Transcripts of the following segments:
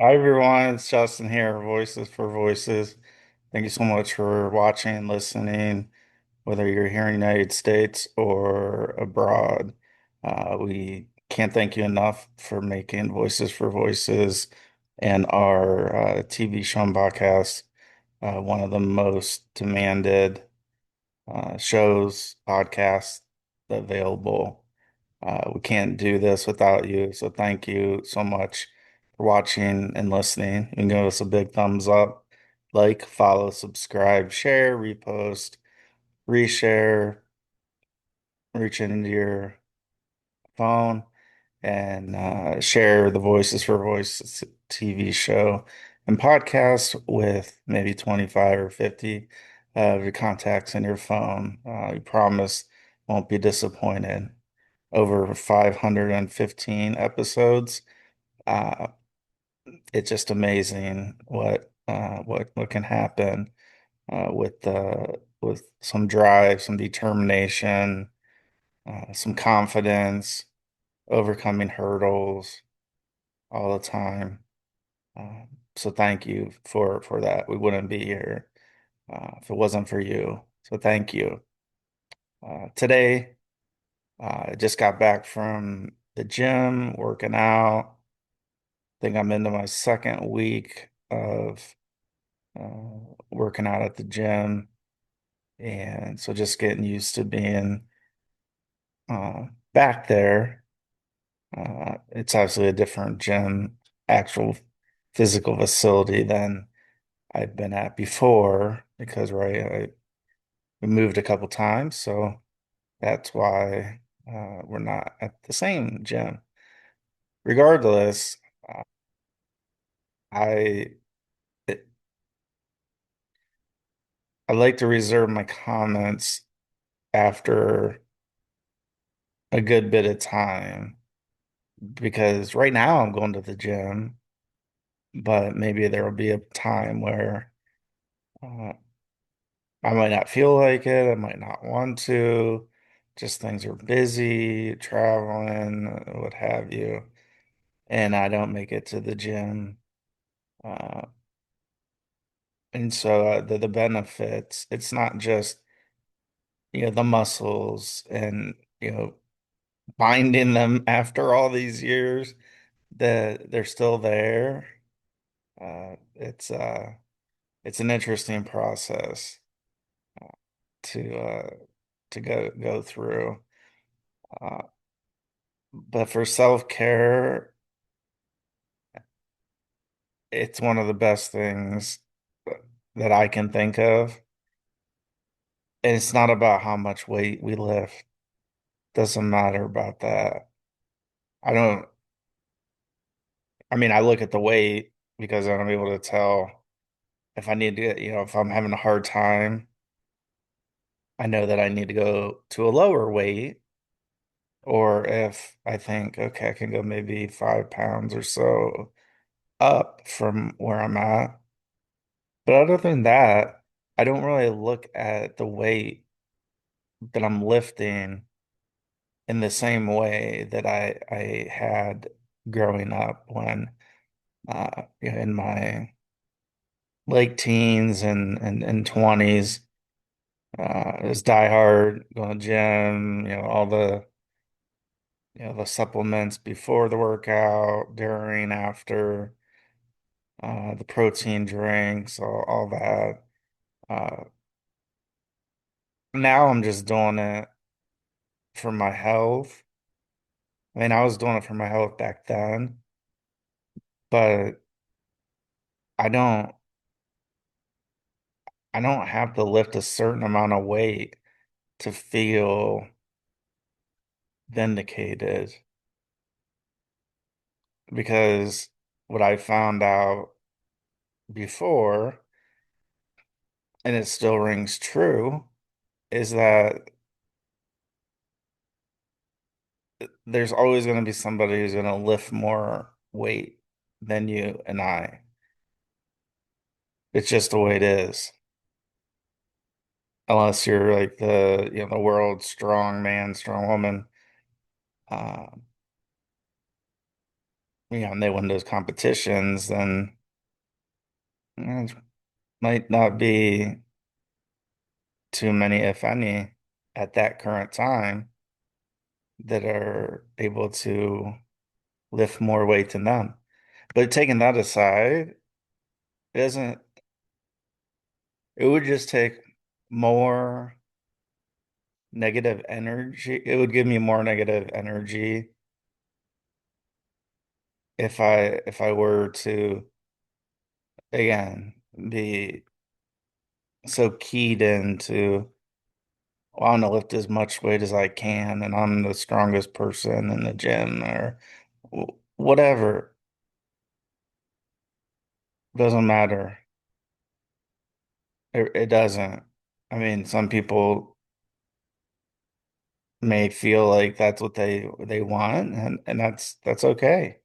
Hi everyone, it's Justin here, Voices for Voices. Thank you so much for watching and listening, whether you're here in the United States or abroad. We can't thank you enough for making Voices for Voices and our TV show and podcast one of the most demanded shows, podcasts available. We can't do this without you. So thank you so much for watching and listening. You can give us a big thumbs up, like, follow, subscribe, share, repost, reshare, reach into your phone and share the Voices for Voices TV show and podcast with maybe 25 or 50 of your contacts in your phone. We promise won't be disappointed. Over 515 episodes. Uh, it's just amazing what can happen with some drive, some determination, some confidence, overcoming hurdles all the time. Uh, so thank you for that. We wouldn't be here if it wasn't for you. So thank you. Today, I just got back from the gym, working out. Think I'm into my second week of working out at the gym. And so just getting used to being back there. It's obviously a different gym, actual physical facility than I've been at before because, right, we moved a couple times. So that's why we're not at the same gym. Regardless, uh, I it, I like to reserve my comments after a good bit of time because right now I'm going to the gym, but maybe there will be a time where uh, I might not feel like it, I might not want to, just things are busy, traveling, what have you, and I don't make it to the gym. Uh, and so the benefits, it's not just, the muscles and, binding them after all these years that they're still there. Uh, it's uh, it's an interesting process to uh, to go through. Uh, but for self-care, it's one of the best things that I can think of. And it's not about how much weight we lift. Doesn't matter about that. I don't, I mean, I look at the weight because I'm able to tell if I need to, if I'm having a hard time, I know that I need to go to a lower weight. Or if I think, okay, I can go maybe 5 pounds or so up from where I'm at. But other than that, I don't really look at the weight that I'm lifting in the same way that I had growing up when in my late teens and 20s. It was die hard, going to gym, all the supplements before the workout, during, after. The protein drinks, all that. Uh, Now I'm just doing it for my health. I mean, I was doing it for my health back then, but I don't I don't have to lift a certain amount of weight to feel vindicated because what I found out before, and it still rings true, is that there's always going to be somebody who's going to lift more weight than you and I. It's just the way it is. Unless you're like the world's strong man, strong woman. Uh, and they win those competitions, then it might not be too many, if any, at that current time that are able to lift more weight than them. But taking that aside, it doesn't, it would just take more negative energy. It would give me more negative energy if I were to again be so keyed into well, I want to lift as much weight as I can and I'm the strongest person in the gym or whatever. Doesn't matter. It doesn't. I mean, some people may feel like that's what they want and that's okay.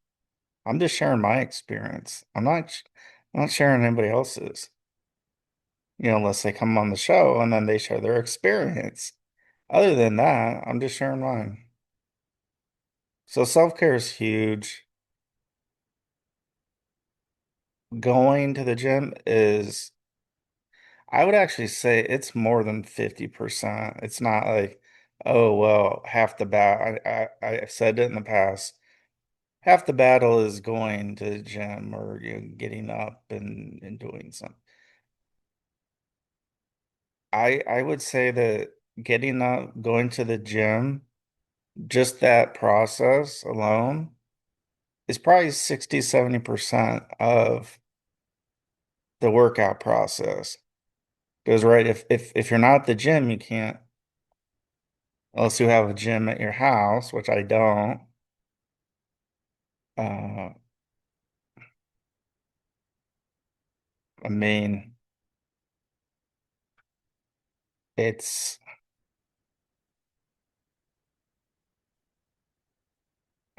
I'm just sharing my experience. I'm not sharing anybody else's, unless they come on the show and then they share their experience. Other than that, I'm just sharing mine. So self-care is huge. Going to the gym is, I would actually say it's more than 50%. It's not like, oh, well, half the battle. I've said it in the past. Half the battle is going to the gym or getting up and doing something. I would say that getting up, going to the gym, just that process alone is probably 60, 70% of the workout process. Because right, if you're not at the gym, you can't, unless you have a gym at your house, which I don't. Uh, I mean, it's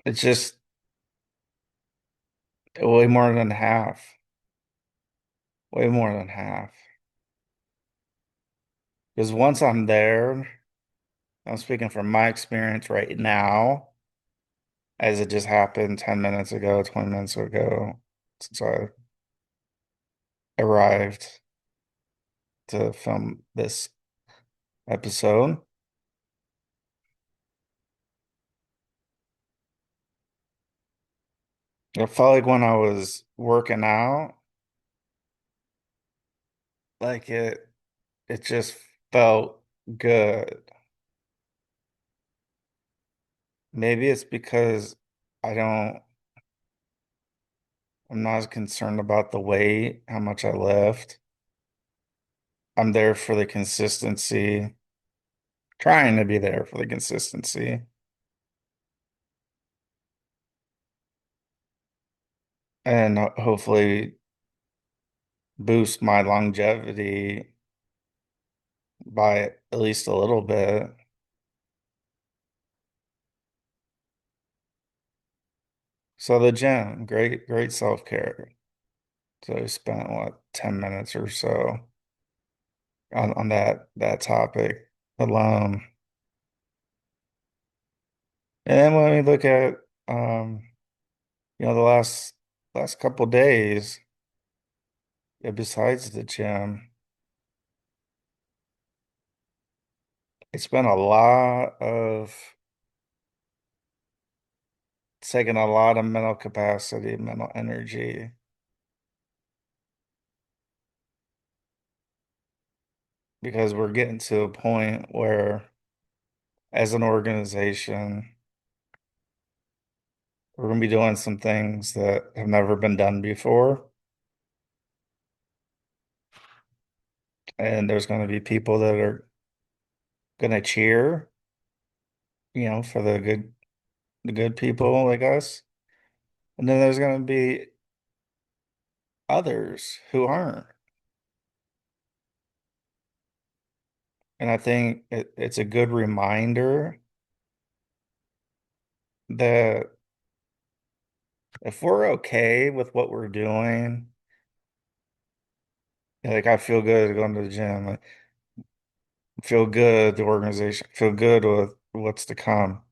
it's just way more than half, way more than half. Because once I'm there, I'm speaking from my experience right now, as it just happened 10 minutes ago, 20 minutes ago, since I arrived to film this episode. It felt like when I was working out, like it just felt good. Maybe it's because I don't, I'm not as concerned about the weight, how much I lift. I'm there for the consistency, trying to be there for the consistency, and hopefully boost my longevity by at least a little bit. So the gym, great, great self-care. So I spent what, 10 minutes or so on that topic alone. And then when we look at the last couple days, besides the gym, it's been a lot of it's taken a lot of mental capacity, mental energy, because we're getting to a point where, as an organization, we're going to be doing some things that have never been done before. And there's going to be people that are going to cheer, for the good people like us. And then there's going to be others who aren't. And I think it's a good reminder that if we're okay with what we're doing, like I feel good going to the gym, I feel good, the organization, feel good with what's to come.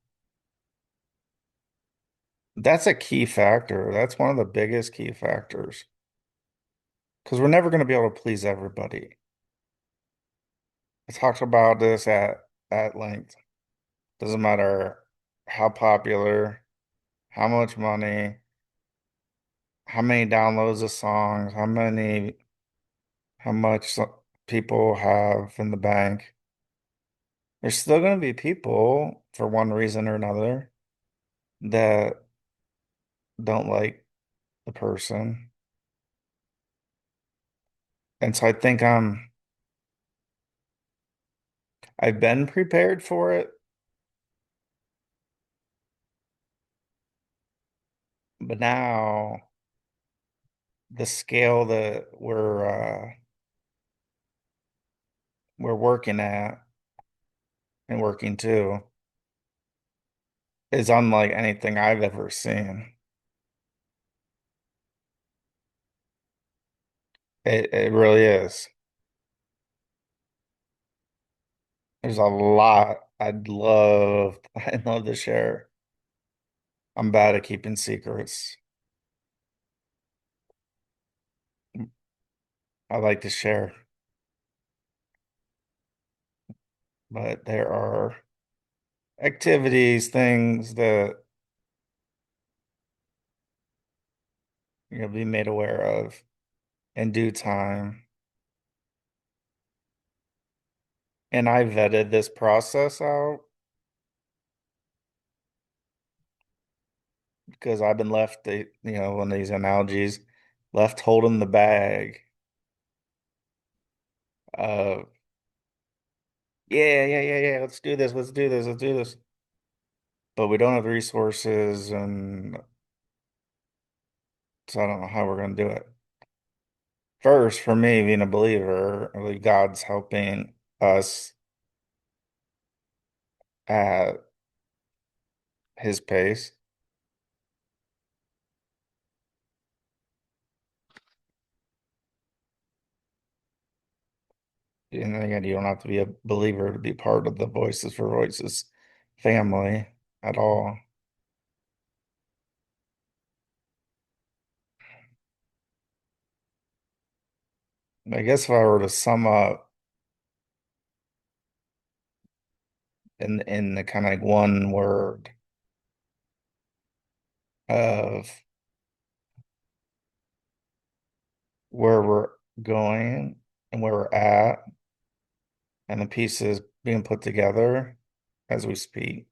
That's a key factor. That's one of the biggest key factors because we're never going to be able to please everybody. I talked about this at length. Doesn't matter how popular, how much money, how many downloads of songs, how much people have in the bank. There's still going to be people, for one reason or another, that don't like the person. And so I think I've been prepared for it, but now the scale that we're working at and working to is unlike anything I've ever seen. It really is. There's a lot I'd love to share. I'm bad at keeping secrets. I like to share, but there are activities, things that you'll be made aware of in due time. And I vetted this process out because I've been left, one of these analogies, left holding the bag of, yeah, let's do this, let's do this, let's do this. But we don't have the resources, and so I don't know how we're going to do it. First, for me, being a believer, I believe God's helping us at his pace. And again, you don't have to be a believer to be part of the Voices for Voices family at all. I guess if I were to sum up in the kind of like one word of where we're going and where we're at and the pieces being put together as we speak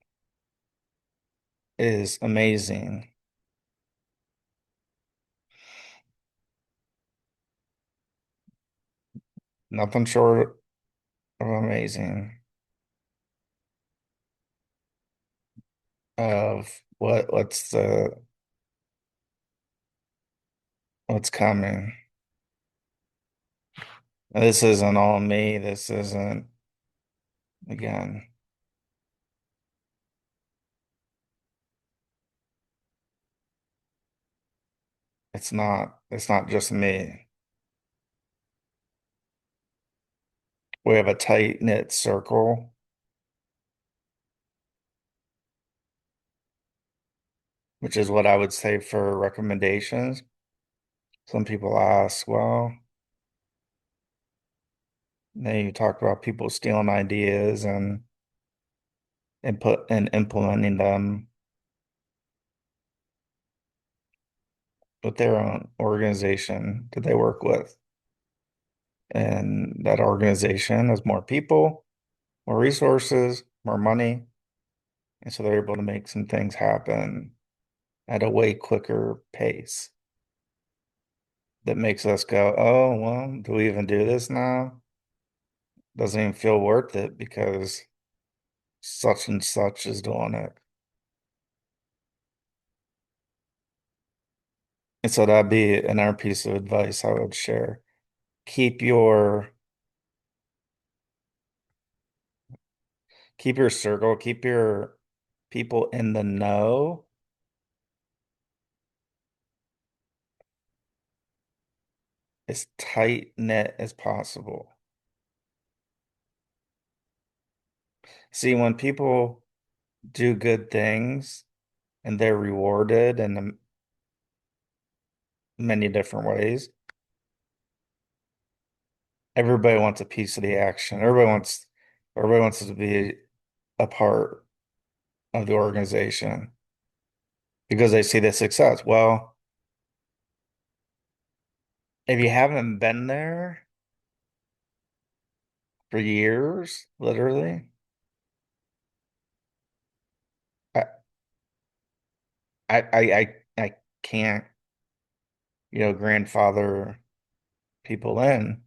is amazing. Nothing short of amazing of what's coming. This isn't all me. This isn't again. It's not just me. We have a tight-knit circle, which is what I would say for recommendations. Some people ask, well, then you talk about people stealing ideas and implementing them with their own organization that they work with. And that organization has more people, more resources, more money. And so they're able to make some things happen at a way quicker pace that makes us go, oh, well, do we even do this now? Doesn't even feel worth it because such and such is doing it. And so that'd be another piece of advice I would share. Keep your keep your circle, keep your people in the know as tight knit as possible. See, when people do good things, and they're rewarded in many different ways. Everybody wants a piece of the action. Everybody wants to be a part of the organization because they see the success. Well, if you haven't been there for years, literally, I I can't, grandfather people in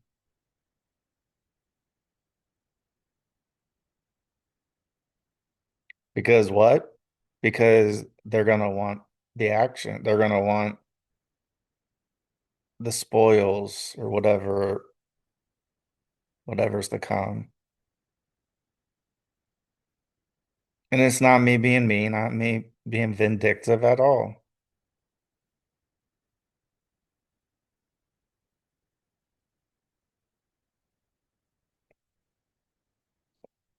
because what? Because they're gonna want the action. They're gonna want the spoils or whatever's to come. And it's not me being mean, not me being vindictive at all.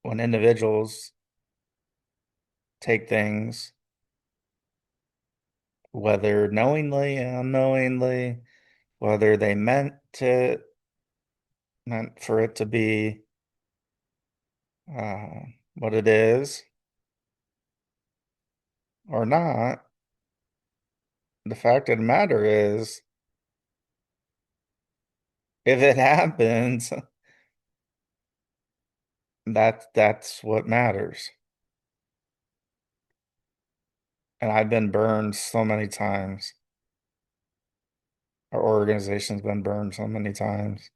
When individuals take things, whether knowingly and unknowingly, whether they meant for it to be uh, what it is or not, the fact of the matter is, if it happens, that's what matters. And I've been burned so many times. Our organization's been burned so many times.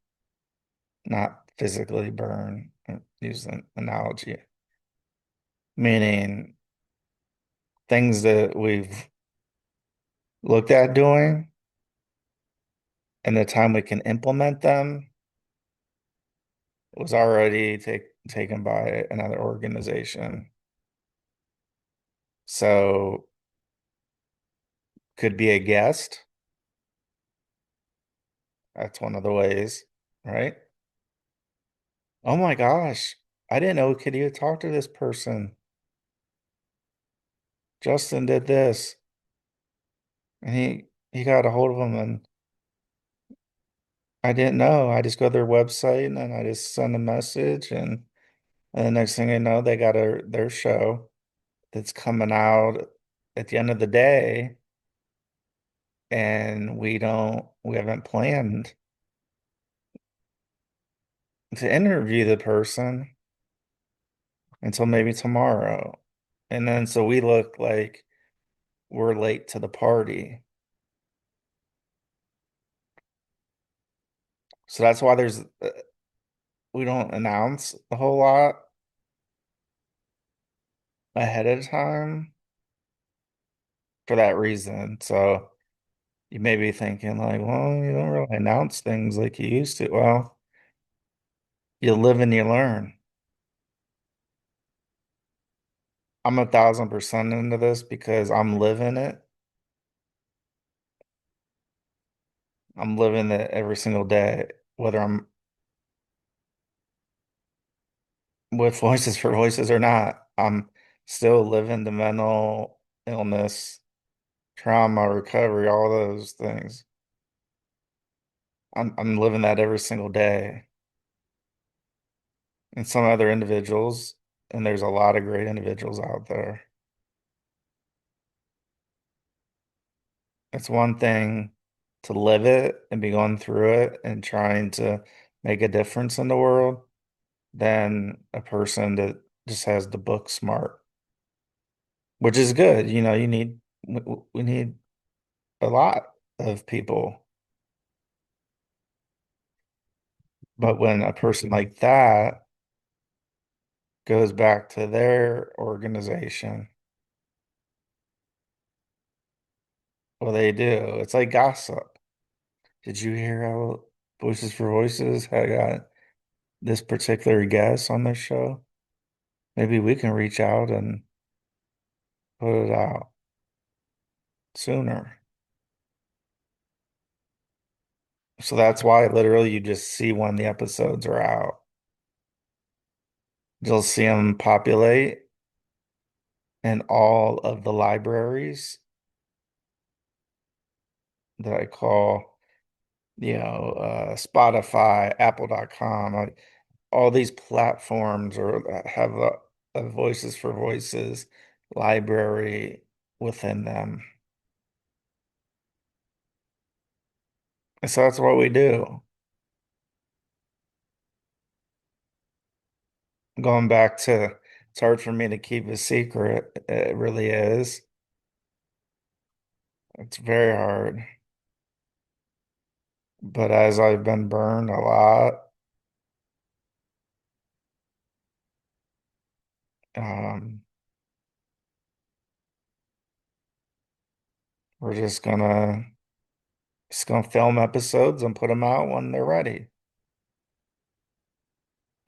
Not physically burned, use an analogy, meaning things that we've looked at doing and the time we can implement them was already taken by another organization. So could be a guest. That's one of the ways, right? Oh my gosh, I didn't know could you talk to this person. Justin did this, and he got a hold of him, and I didn't know. I just go to their website and then I just send a message, and the next thing I know, they got their show that's coming out at the end of the day, and we haven't planned to interview the person until maybe tomorrow. And then so we look like we're late to the party. So that's why we don't announce a whole lot ahead of time for that reason. So you may be thinking like, well, you don't really announce things like you used to. Well, you live and you learn. I'm 1,000% into this because I'm living it. I'm living it every single day, whether I'm with Voices for Voices or not. I'm still living the mental illness, trauma, recovery, all those things. I'm living that every single day. And some other individuals, and there's a lot of great individuals out there. It's one thing to live it and be going through it and trying to make a difference in the world than a person that just has the book smart, which is good. We need a lot of people. But when a person like that goes back to their organization, well, they do. It's like gossip. Did you hear how Voices for Voices had got this particular guest on their show? Maybe we can reach out and put it out sooner. So that's why literally you just see when the episodes are out. You'll see them populate and all of the libraries that I call, Spotify, Apple.com, all these platforms or have a Voices for Voices library within them. And so that's what we do. Going back to, it's hard for me to keep a secret. It really is. It's very hard. But as I've been burned a lot, um, we're just gonna film episodes and put them out when they're ready.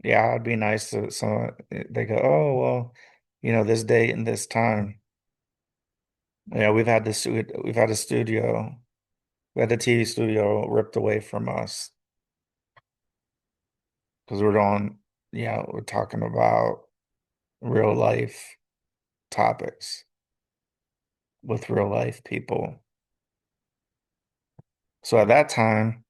Yeah, it'd be nice to someone they go, oh well, this date and this time. Yeah, we've had a studio, we had a TV studio ripped away from us because we're talking about real life topics with real life people. So at that time,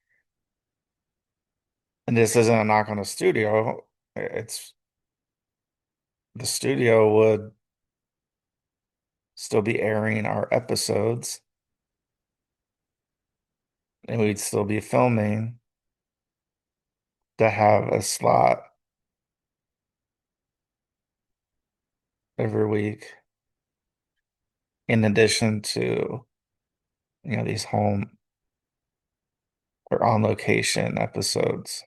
and this isn't a knock on the studio, it's the studio would still be airing our episodes and we'd still be filming to have a slot every week in addition to, these home or on location episodes.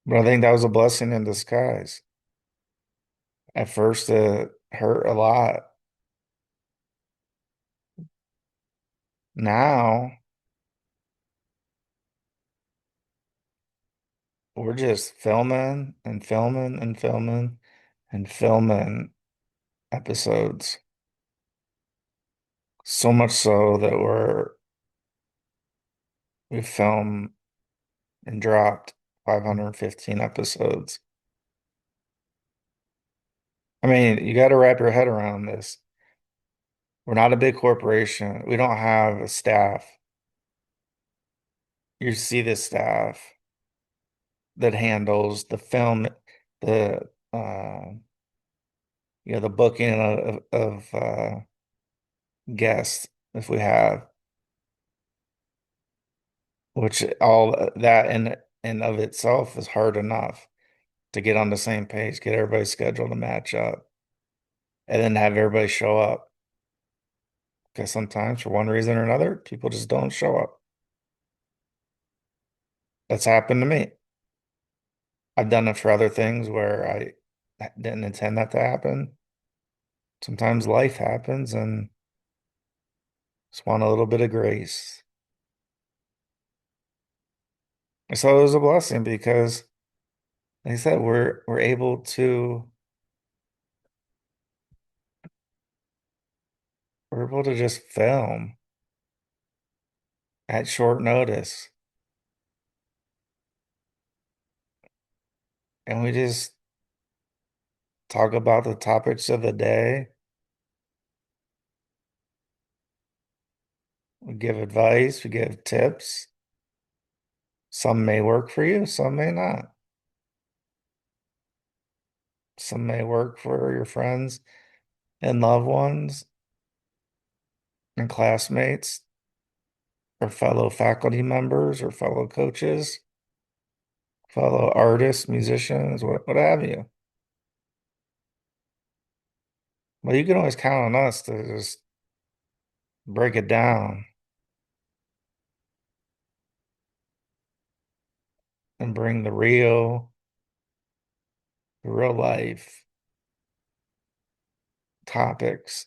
But I think that was a blessing in disguise. At first, it hurt a lot. Now we're just filming and filming and filming and filming episodes. So much so that we filmed and dropped 515 episodes. I mean, you got to wrap your head around this. We're not a big corporation. We don't have a staff. You see the staff that handles the film, the the booking of guests if we have, which all that in of itself is hard enough to get on the same page, get everybody's schedule to match up, and then have everybody show up. Because sometimes, for one reason or another, people just don't show up. That's happened to me. I've done it for other things where I didn't intend that to happen. Sometimes life happens and just want a little bit of grace. And so it was a blessing because, like I said, we're able just film at short notice. And we just talk about the topics of the day. We give advice, we give tips. Some may work for you, some may not. Some may work for your friends and loved ones and classmates or fellow faculty members or fellow coaches, fellow artists, musicians, what have you. Well, you can always count on us to just break it down and bring the real life topics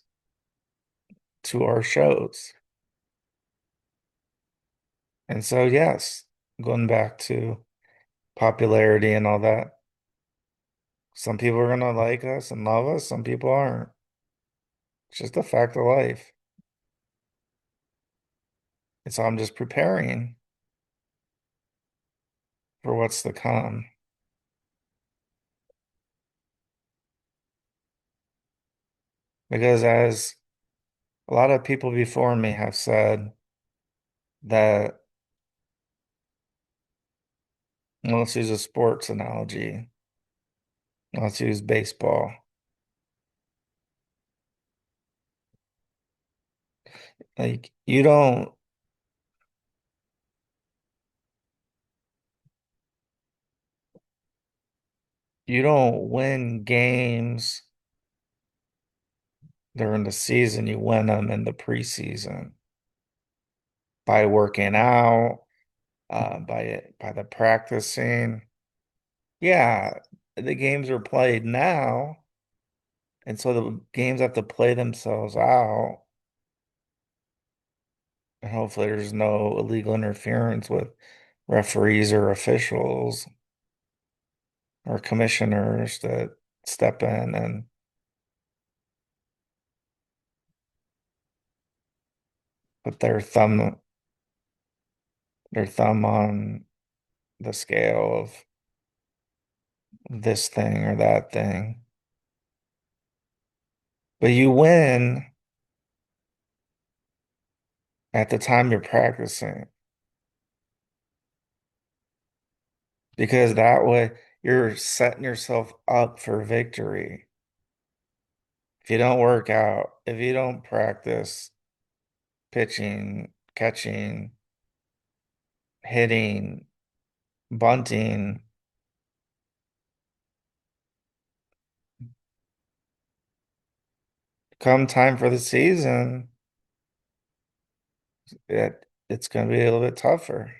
to our shows. And so, yes, going back to popularity and all that, some people are going to like us and love us, some people aren't. It's just a fact of life. And so I'm just preparing for what's to come. Because as a lot of people before me have said that, well, let's use a sports analogy. Let's use baseball. Like you don't win games during the season, you win them in the preseason by working out, by the practicing. Yeah, the games are played now, and so the games have to play themselves out, and hopefully there's no illegal interference with referees or officials or commissioners that step in and put their thumb on the scale of this thing or that thing. But you win at the time you're practicing because that way you're setting yourself up for victory. If you don't work out, if you don't practice pitching, catching, hitting, bunting, come time for the season, it's going to be a little bit tougher.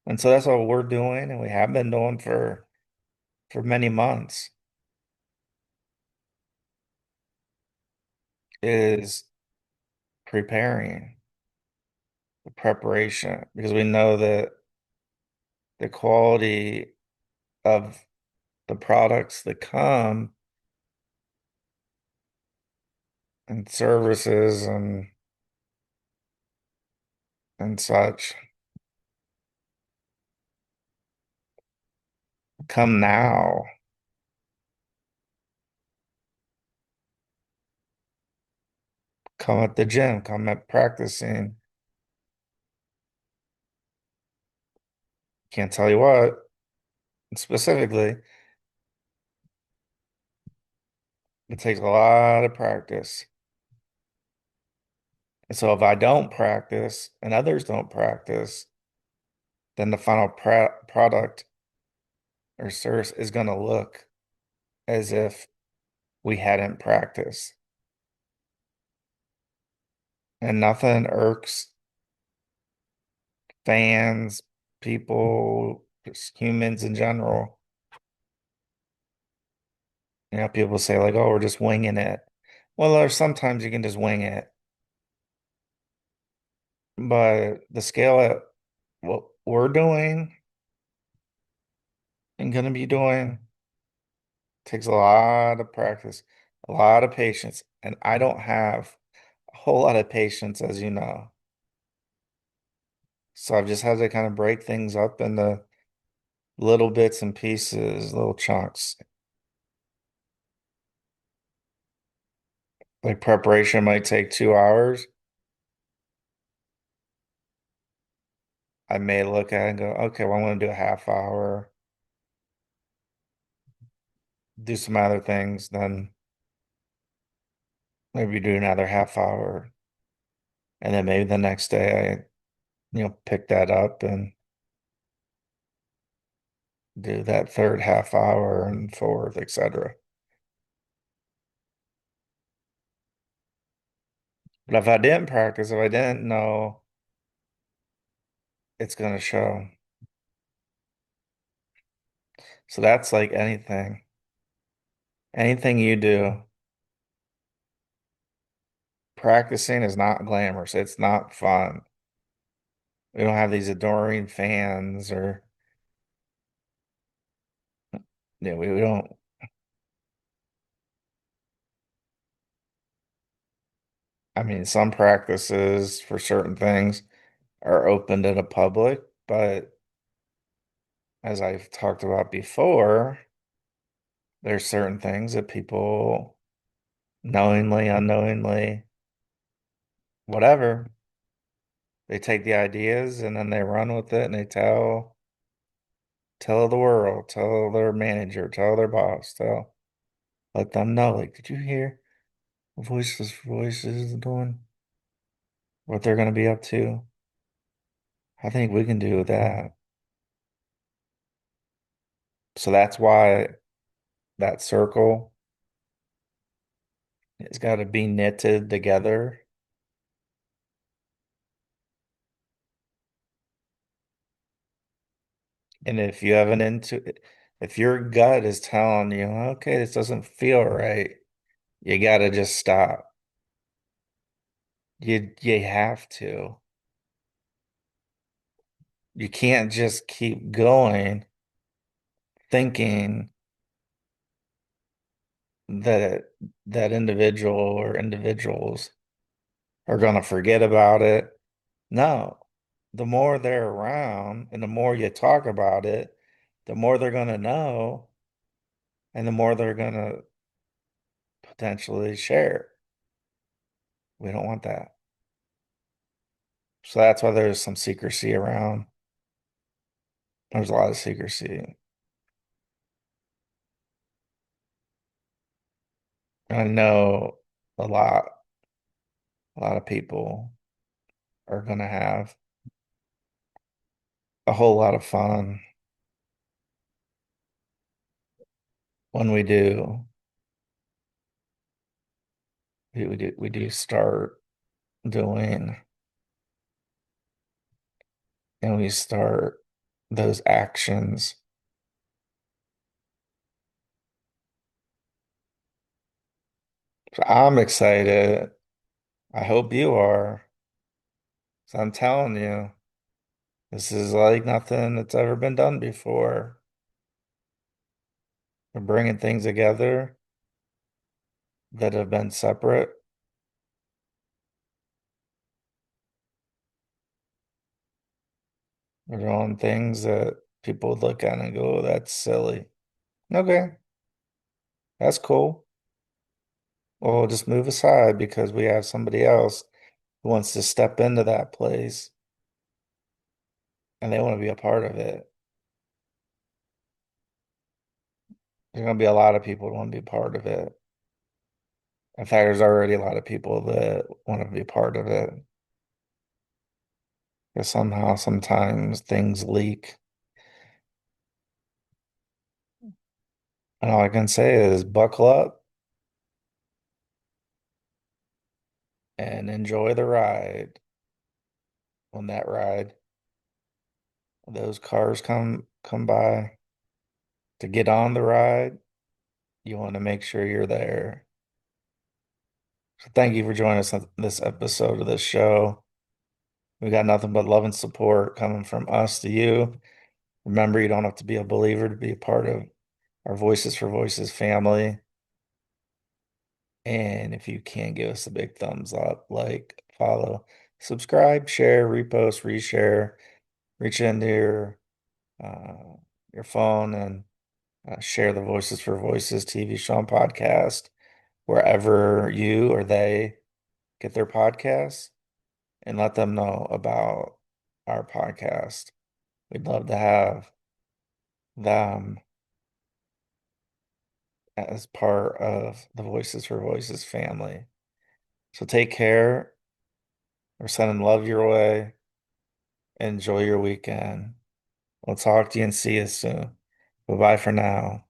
And so that's what we're doing, and we have been doing for many months, is preparing, the preparation, because we know that the quality of the products that come and services and such come now. Come at the gym, come at practicing. Can't tell you what specifically. It takes a lot of practice. And so if I don't practice and others don't practice, then the final product or service is going to look as if we hadn't practiced. And nothing irks fans, people, just humans in general. People say like, "Oh, we're just winging it." Well, there's sometimes you can just wing it, but the scale at what we're doing and going to be doing takes a lot of practice, a lot of patience, and I don't have a whole lot of patience, as you know. So I've just had to kind of break things up into little bits and pieces, little chunks. Like preparation might take 2 hours. I may look at it and go, okay, well, I'm going to do a half hour, do some other things, then maybe do another half hour. And then maybe the next day pick that up and do that third half hour and forth, etc. But if I didn't practice, if I didn't know, it's going to show. So that's like anything. Anything you do, practicing is not glamorous. It's not fun. We don't have these adoring fans or, we don't. I mean, some practices for certain things are open to the public, but as I've talked about before, there's certain things that people knowingly, unknowingly, whatever, they take the ideas and then they run with it and they tell the world, tell their manager, tell their boss, let them know, like, did you hear what Voices is doing? What they're gonna be up to? I think we can do that. So that's why that circle has got to be knitted together. And if you have if your gut is telling you, okay, this doesn't feel right, you got to just stop. You have to. You can't just keep going thinking that that individual or individuals are going to forget about it. No, the more they're around and the more you talk about it, the more they're going to know and the more they're going to potentially share. We don't want that. So that's why there's some secrecy around. There's a lot of secrecy. I know a lot, a lot of people are going to have a whole lot of fun when we do start doing and we start those actions. So I'm excited. I hope you are. So I'm telling you, this is like nothing that's ever been done before. We're bringing things together that have been separate. We're doing things that people would look at and go, "Oh, that's silly." Okay, that's cool. Well, we'll just move aside because we have somebody else who wants to step into that place and they want to be a part of it. There's going to be a lot of people who want to be a part of it. In fact, there's already a lot of people that want to be a part of it. But somehow, sometimes things leak. And all I can say is buckle up and enjoy the ride. When that ride, those cars come by to get on the ride, you want to make sure you're there. So thank you for joining us on this episode of this show. We got nothing but love and support coming from us to you. Remember, you don't have to be a believer to be a part of our Voices for Voices family. And if you can give us a big thumbs up, like, follow, subscribe, share, repost, reshare, reach into your phone and share the Voices for Voices TV show and podcast wherever you or they get their podcasts and let them know about our podcast. We'd love to have them as part of the Voices for Voices family. So take care. We're sending love your way. Enjoy your weekend. We'll talk to you and see you soon. Bye bye for now.